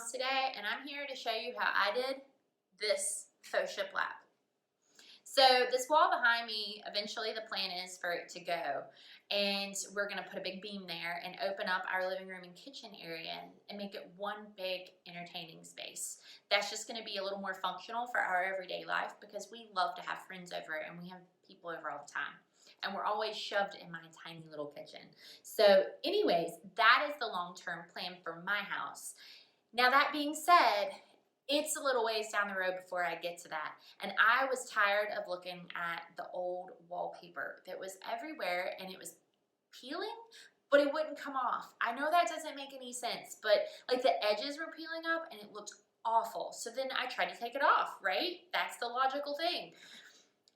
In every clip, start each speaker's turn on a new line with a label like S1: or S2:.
S1: house today, and I'm here to show you how I did this faux shiplap. So this wall behind me, eventually the plan is for it to go, and we're gonna put a big beam there and open up our living room and kitchen area and make it one big entertaining space. That's just gonna be a little more functional for our everyday life because we love to have friends over and we have people over all the time. And we're always shoved in my tiny little kitchen. So anyways, that is the long-term plan for my house. Now that being said, it's a little ways down the road before I get to that. And I was tired of looking at the old wallpaper that was everywhere and it was peeling, but it wouldn't come off. I know that doesn't make any sense, but like the edges were peeling up and it looked awful. So then I tried to take it off, right? That's the logical thing.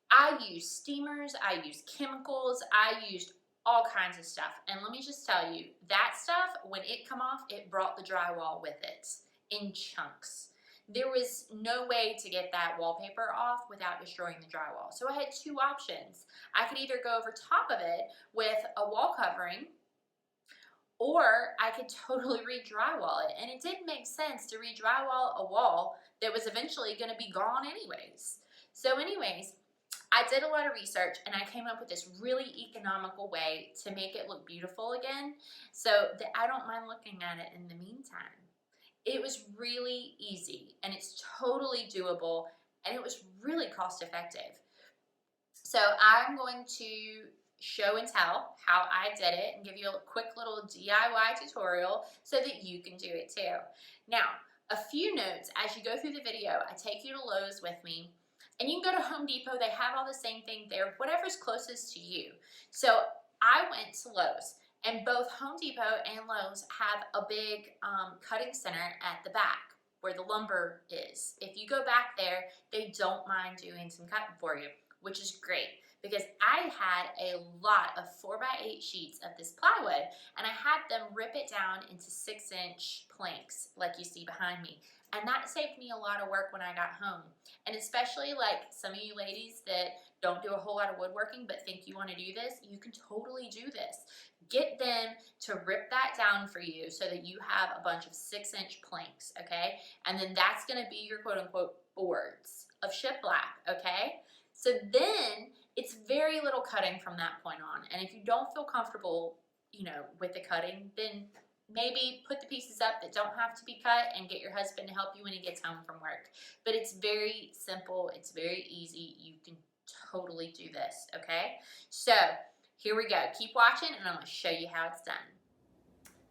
S1: I used steamers, I used chemicals, I used all kinds of stuff. And let me just tell you, that stuff, when it come off, it brought the drywall with it in chunks. There was no way to get that wallpaper off without destroying the drywall. So I had two options. I could either go over top of it with a wall covering, or I could totally re-drywall it. And it didn't make sense to re-drywall a wall that was eventually gonna be gone anyways. So anyways, I did a lot of research and I came up with this really economical way to make it look beautiful again so that I don't mind looking at it in the meantime. It was really easy and it's totally doable and it was really cost effective. So I'm going to show and tell how I did it and give you a quick little DIY tutorial so that you can do it too. Now, a few notes as you go through the video. I take you to Lowe's with me. And you can go to Home Depot, they have all the same thing there, whatever's closest to you. So I went to Lowe's, and both Home Depot and Lowe's have a big cutting center at the back where the lumber is. If you go back there, they don't mind doing some cutting for you, which is great because I had a lot of 4x8 sheets of this plywood and I had them rip it down into 6-inch planks like you see behind me. And that saved me a lot of work when I got home. And especially like some of you ladies that don't do a whole lot of woodworking but think you want to do this, you can totally do this. Get them to rip that down for you so that you have a bunch of 6-inch planks, okay? And then that's going to be your quote-unquote boards of shiplap, okay? So then it's very little cutting from that point on. And if you don't feel comfortable, with the cutting, then maybe put the pieces up that don't have to be cut and get your husband to help you when he gets home from work. But it's very simple. It's very easy. You can totally do this, okay? So here we go. Keep watching and I'm going to show you how it's done.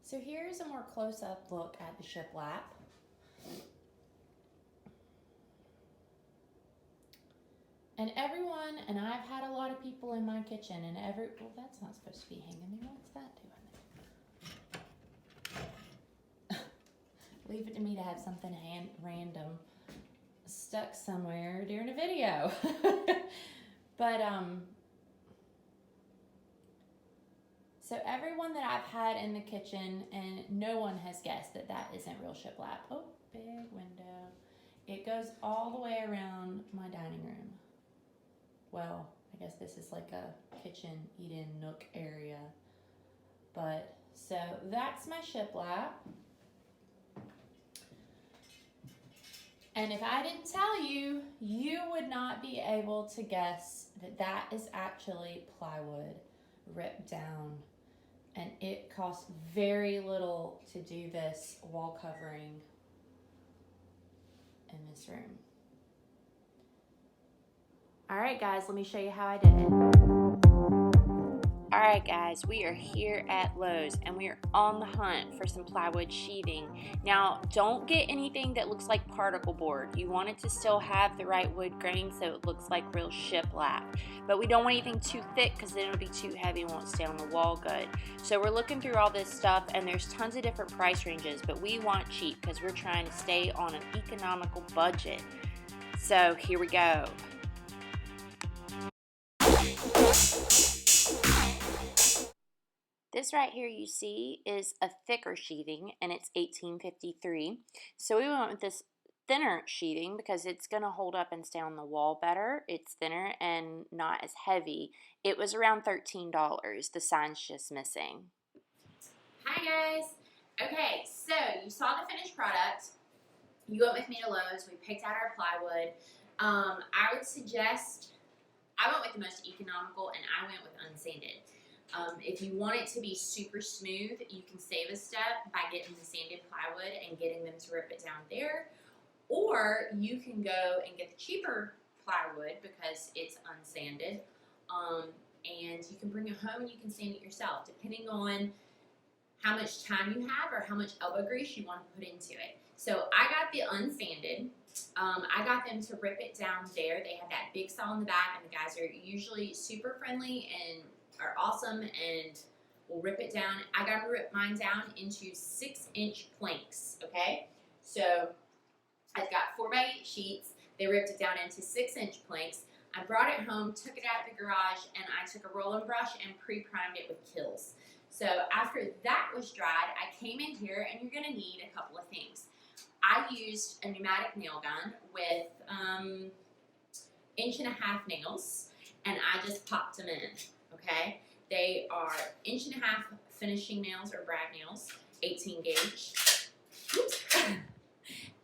S2: So here's a more close-up look at the shiplap. And I've had a lot of people in my kitchen and well, that's not supposed to be hanging there. What's that doing? Leave it to me to have something random stuck somewhere during a video. But so everyone that I've had in the kitchen, and no one has guessed that that isn't real shiplap. Oh, big window. It goes all the way around my dining room. Well, I guess this is like a kitchen eat-in nook area. But so that's my shiplap. And if I didn't tell you, you would not be able to guess that that is actually plywood ripped down. And it costs very little to do this wall covering in this room. All right, guys, let me show you how I did it. All right, guys, we are here at Lowe's and we are on the hunt for some plywood sheathing. Now, don't get anything that looks like particle board. You want it to still have the right wood grain so it looks like real shiplap. But we don't want anything too thick because then it'll be too heavy and won't stay on the wall good. So we're looking through all this stuff and there's tons of different price ranges, but we want cheap because we're trying to stay on an economical budget. So here we go. This right here you see is a thicker sheathing and it's 1853. So we went with this thinner sheathing because it's going to hold up and stay on the wall better. It's thinner and not as heavy. It was around $13. The sign's just missing.
S1: Hi guys. Okay, so you saw the finished product. you went with me to Lowe's. We picked out our plywood. I would suggest, I went with the most economical, and I went with unsanded. If you want it to be super smooth, you can save a step by getting the sanded plywood and getting them to rip it down there. Or you can go and get the cheaper plywood because it's unsanded. And you can bring it home and you can sand it yourself, depending on how much time you have or how much elbow grease you want to put into it. So I got the unsanded. I got them to rip it down there. They have that big saw in the back, and the guys are usually super friendly and are awesome and will rip it down. I got to rip mine down into 6-inch planks, okay? So I've got 4x8 sheets. They ripped it down into 6-inch planks. I brought it home, took it out of the garage, and I took a rolling brush and pre-primed it with Kills. So after that was dried, I came in here, and you're going to need a couple of things. I used a pneumatic nail gun with 1.5-inch nails, and I just popped them in, okay? They are 1.5-inch finishing nails or brad nails, 18 gauge. Oops.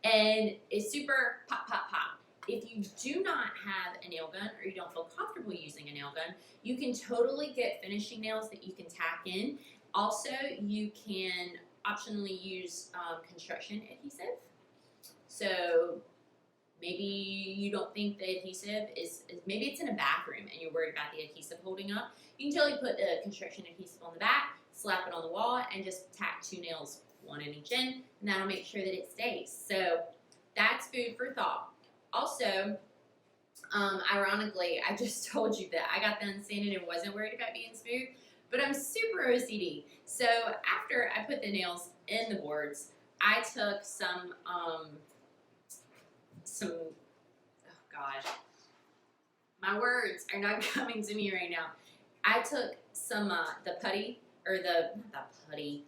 S1: And it's super pop, pop, pop. If you do not have a nail gun or you don't feel comfortable using a nail gun, you can totally get finishing nails that you can tack in. Also, you can optionally use construction adhesive. So maybe you don't think the adhesive is, maybe it's in a bathroom and you're worried about the adhesive holding up. You can totally put the construction adhesive on the back, slap it on the wall, and just tack 2 nails, 1 in each end, and that'll make sure that it stays. So that's food for thought. Also, ironically, I just told you that I got the unsanded and wasn't worried about being smooth, but I'm super OCD. So after I put the nails in the boards, I took some, oh gosh, my words are not coming to me right now. I took some, the putty, or not the putty,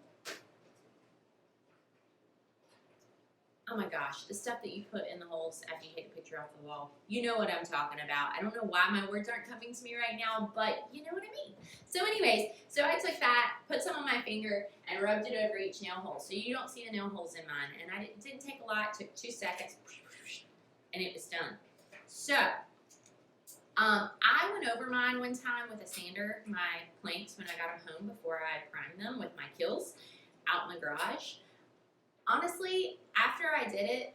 S1: oh my gosh, the stuff that you put in the holes after you take a picture off the wall. You know what I'm talking about. I don't know why my words aren't coming to me right now, but you know what I mean. So anyways, so I took that, put some on my finger, and rubbed it over each nail hole. So you don't see the nail holes in mine. And it didn't take a lot. It took 2 seconds, and it was done. So I went over mine one time with a sander, my planks, when I got them home before I primed them with my Kills out in the garage. Honestly, after I did it,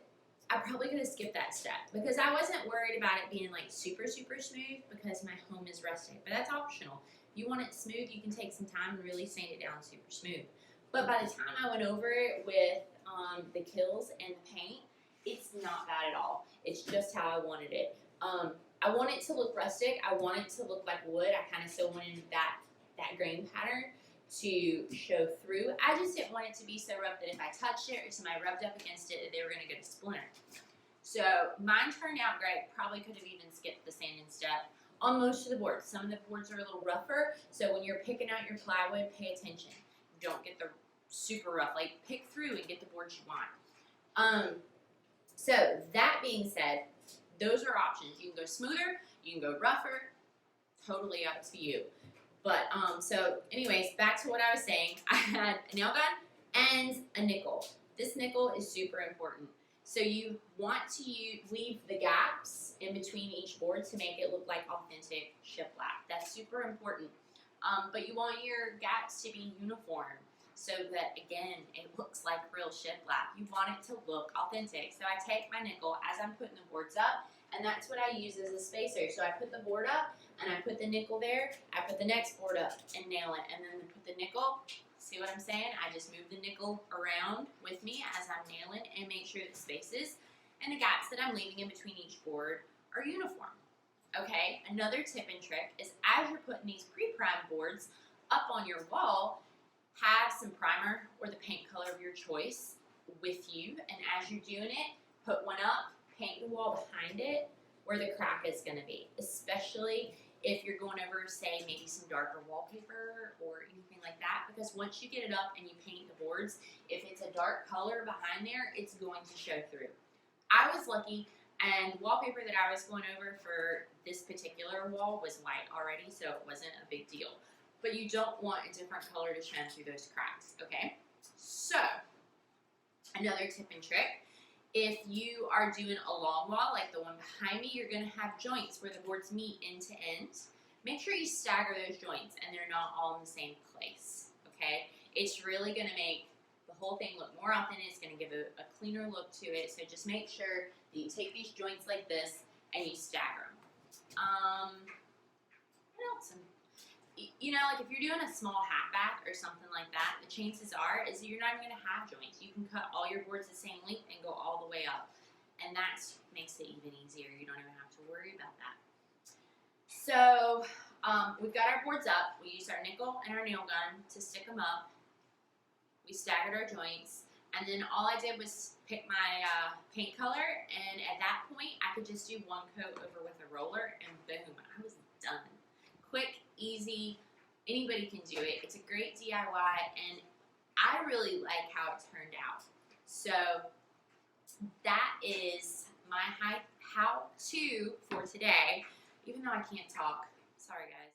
S1: I probably could have skipped that step because I wasn't worried about it being like super, super smooth because my home is rustic, but that's optional. If you want it smooth, you can take some time and really sand it down super smooth. But by the time I went over it with the Kills and the paint, it's not bad at all. It's just how I wanted it. I want it to look rustic. I want it to look like wood. I kind of still wanted that grain pattern to show through. I just didn't want it to be so rough that if I touched it or somebody rubbed up against it, that they were going to get a splinter. So mine turned out great. Probably could have even skipped the sanding step on most of the boards. Some of the boards are a little rougher, so when you're picking out your plywood, pay attention. Don't get the super rough. Like, pick through and get the boards you want. So that being said, those are options. You can go smoother, you can go rougher, totally up to you. But, so anyways, back to what I was saying. I had a nail gun and a nickel. This nickel is super important. So you want to leave the gaps in between each board to make it look like authentic shiplap. That's super important. But you want your gaps to be uniform so that, again, it looks like real shiplap. You want it to look authentic. So I take my nickel as I'm putting the boards up, and that's what I use as a spacer. So I put the board up, and I put the nickel there. I put the next board up and nail it, and then put the nickel. See what I'm saying? I just move the nickel around with me as I'm nailing and make sure the spaces and the gaps that I'm leaving in between each board are uniform. Okay, another tip and trick is as you're putting these pre-primed boards up on your wall, have some primer or the paint color of your choice with you, and as you're doing it, put one up, paint the wall behind it where the crack is going to be, especially if you're going over, say, maybe some darker wallpaper or anything like that, because once you get it up and you paint the boards, if it's a dark color behind there, it's going to show through. I was lucky, and wallpaper that I was going over for this particular wall was white already, so it wasn't a big deal. But you don't want a different color to shine through those cracks, okay? So, another tip and trick If you are doing a long wall like the one behind me, you're going to have joints where the boards meet end to end. Make sure you stagger those joints and they're not all in the same place, okay? It's really going to make the whole thing look more authentic. It's going to give a cleaner look to it. So just make sure that you take these joints like this and you stagger them. What else? You know, like if you're doing a small half bath or something like that, the chances are is that you're not even going to have joints. You can cut all your boards the same length and go all the way up. And that makes it even easier. You don't even have to worry about that. So we've got our boards up. We used our nickel and our nail gun to stick them up. We staggered our joints. And then all I did was pick my paint color. And at that point, I could just do one coat over with a roller and boom, I was done. Quick, easy, anybody can do it. It's a great DIY and I really like how it turned out. So that is my how-to for today, even though I can't talk. Sorry guys.